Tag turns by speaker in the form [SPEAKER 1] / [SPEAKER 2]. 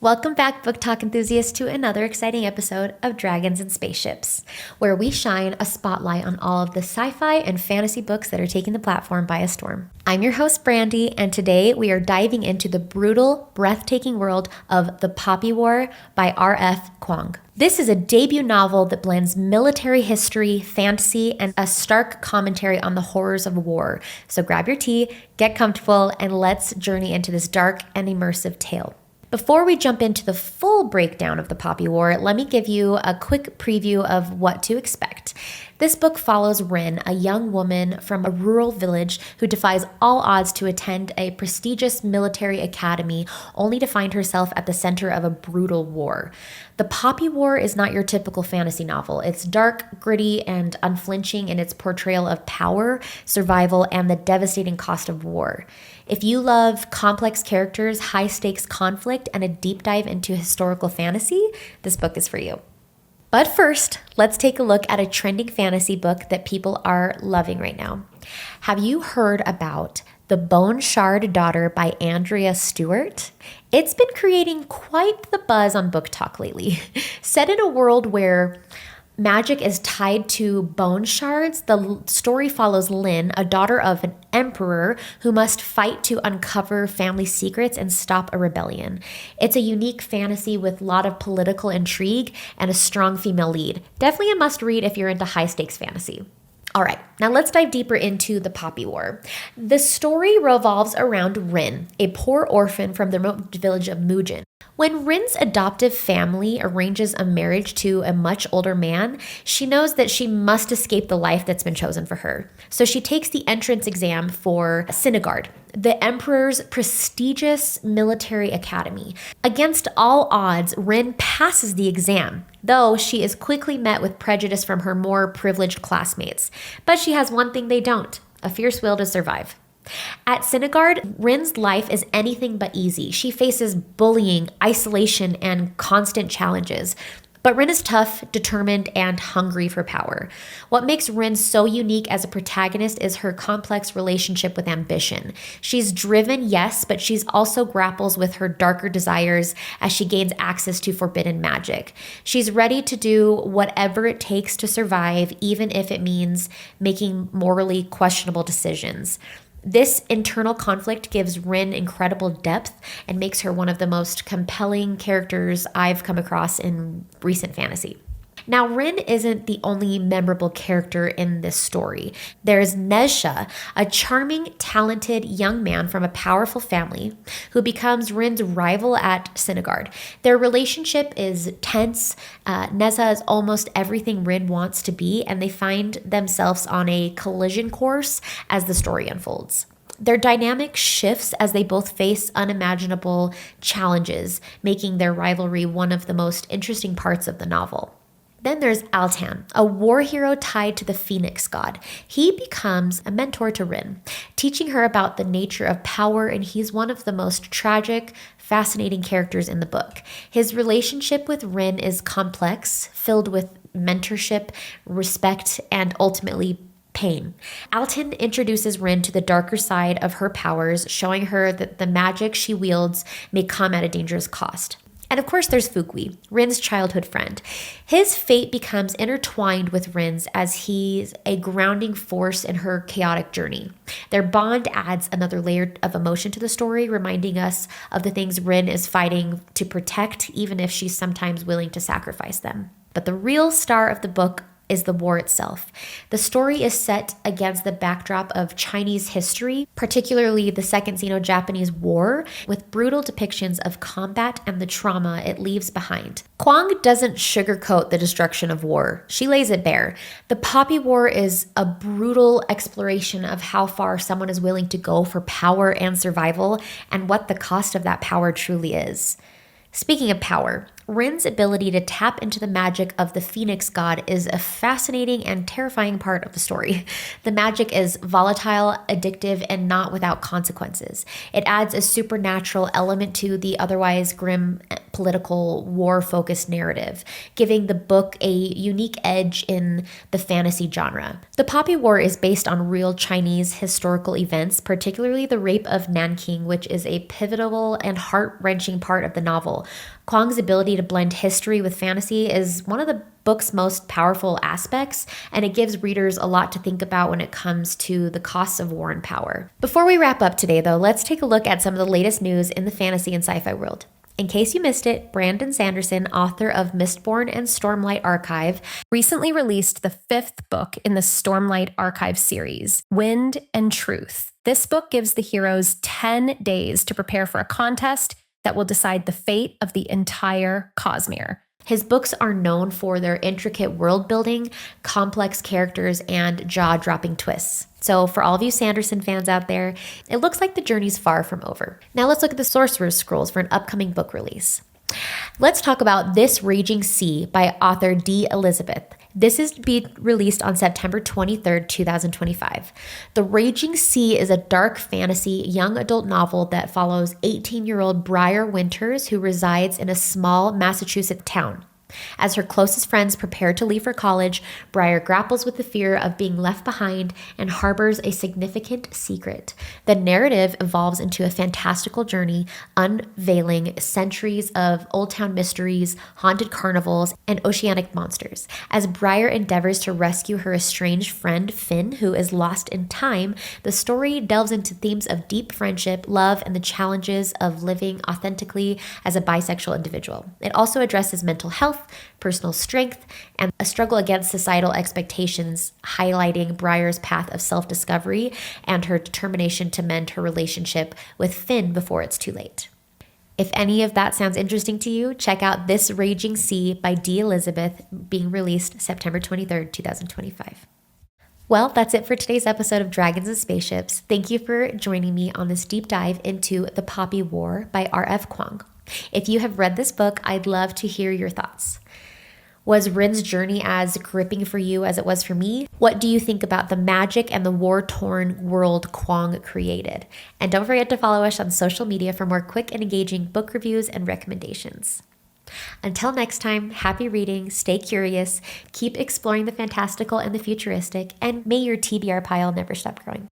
[SPEAKER 1] Welcome back, book talk enthusiasts, to another exciting episode of Dragons and Spaceships, where we shine a spotlight on all of the sci-fi and fantasy books that are taking the platform by a storm. I'm your host, Brandi, and today we are diving into the brutal, breathtaking world of The Poppy War by R.F. Kuang. This is a debut novel that blends military history, fantasy, and a stark commentary on the horrors of war. So grab your tea, get comfortable, and let's journey into this dark and immersive tale. Before we jump into the full breakdown of the Poppy War, let me give you a quick preview of what to expect. This book follows Rin, a young woman from a rural village who defies all odds to attend a prestigious military academy, only to find herself at the center of a brutal war. The Poppy War is not your typical fantasy novel. It's dark, gritty, and unflinching in its portrayal of power, survival, and the devastating cost of war. If you love complex characters, high-stakes conflict, and a deep dive into historical fantasy, this book is for you. But first, let's take a look at a trending fantasy book that people are loving right now. Have you heard about The Bone Shard Daughter by Andrea Stewart? It's been creating quite the buzz on Book Talk lately. Set in a world where magic is tied to bone shards, the story follows Lynn, a daughter of an emperor who must fight to uncover family secrets and stop a rebellion. It's a unique fantasy with a lot of political intrigue and a strong female lead. Definitely a must-read if you're into high-stakes fantasy. All right, now let's dive deeper into the Poppy War. The story revolves around Rin, a poor orphan from the remote village of Mujin. When Rin's adoptive family arranges a marriage to a much older man, she knows that she must escape the life that's been chosen for her. So she takes the entrance exam for Sinigard, the emperor's prestigious military academy. Against all odds, Rin passes the exam, though she is quickly met with prejudice from her more privileged classmates. But she has one thing they don't: a fierce will to survive. At Sinigard, Rin's life is anything but easy. She faces bullying, isolation, and constant challenges. But Rin is tough, determined, and hungry for power. What makes Rin so unique as a protagonist is her complex relationship with ambition. She's driven, yes, but she's also grapples with her darker desires as she gains access to forbidden magic. She's ready to do whatever it takes to survive, even if it means making morally questionable decisions. This internal conflict gives Rin incredible depth and makes her one of the most compelling characters I've come across in recent fantasy. Now, Rin isn't the only memorable character in this story. There's Nessa, a charming, talented young man from a powerful family who becomes Rin's rival at Sinigard. Their relationship is tense. Nessa is almost everything Rin wants to be, and they find themselves on a collision course as the story unfolds. Their dynamic shifts as they both face unimaginable challenges, making their rivalry one of the most interesting parts of the novel. Then there's Altan, a war hero tied to the Phoenix god. He becomes a mentor to Rin, teaching her about the nature of power, and he's one of the most tragic, fascinating characters in the book. His relationship with Rin is complex, filled with mentorship, respect, and ultimately pain. Altan introduces Rin to the darker side of her powers, showing her that the magic she wields may come at a dangerous cost. And of course, there's Fugui, Rin's childhood friend. His fate becomes intertwined with Rin's as he's a grounding force in her chaotic journey. Their bond adds another layer of emotion to the story, reminding us of the things Rin is fighting to protect, even if she's sometimes willing to sacrifice them. But the real star of the book is the war itself. The story is set against the backdrop of Chinese history, particularly the Second Sino-Japanese War, with brutal depictions of combat and the trauma it leaves behind. Kuang doesn't sugarcoat the destruction of war. She lays it bare. The Poppy War is a brutal exploration of how far someone is willing to go for power and survival, and what the cost of that power truly is. Speaking of power, Rin's ability to tap into the magic of the Phoenix god is a fascinating and terrifying part of the story. The magic is volatile, addictive, and not without consequences. It adds a supernatural element to the otherwise grim political war-focused narrative, giving the book a unique edge in the fantasy genre. The Poppy War is based on real Chinese historical events, particularly the rape of Nanking, which is a pivotal and heart-wrenching part of the novel. Kuang's ability to blend history with fantasy is one of the book's most powerful aspects, and it gives readers a lot to think about when it comes to the costs of war and power. Before we wrap up today, though, let's take a look at some of the latest news in the fantasy and sci-fi world. In case you missed it, Brandon Sanderson, author of Mistborn and Stormlight Archive,
[SPEAKER 2] recently released the 5th book in the Stormlight Archive series, Wind and Truth. This book gives the heroes 10 days to prepare for a contest that will decide the fate of the entire Cosmere.
[SPEAKER 1] His books are known for their intricate world building, complex characters, and jaw-dropping twists. So for all of you Sanderson fans out there, it looks like the journey's far from over. Now let's look at the Sorcerer's Scrolls for an upcoming book release. Let's talk about This Raging Sea by author D. Elizabeth. This is to be released on September 23rd, 2025. The Raging Sea is a dark fantasy young adult novel that follows 18-year-old Briar Winters, who resides in a small Massachusetts town. As her closest friends prepare to leave for college, Briar grapples with the fear of being left behind and harbors a significant secret. The narrative evolves into a fantastical journey, unveiling centuries of Old Town mysteries, haunted carnivals, and oceanic monsters. As Briar endeavors to rescue her estranged friend Finn, who is lost in time, the story delves into themes of deep friendship, love, and the challenges of living authentically as a bisexual individual. It also addresses mental health, personal strength, and a struggle against societal expectations, highlighting Briar's path of self-discovery and her determination to mend her relationship with Finn before it's too late. If any of that sounds interesting to you, check out This Raging Sea by D. Elizabeth, being released September 23rd, 2025. Well, that's it for today's episode of Dragons and Spaceships. Thank you for joining me on this deep dive into The Poppy War by R.F. Kuang. If you have read this book, I'd love to hear your thoughts. Was Rin's journey as gripping for you as it was for me? What do you think about the magic and the war-torn world Kuang created? And don't forget to follow us on social media for more quick and engaging book reviews and recommendations. Until next time, happy reading, stay curious, keep exploring the fantastical and the futuristic, and may your TBR pile never stop growing.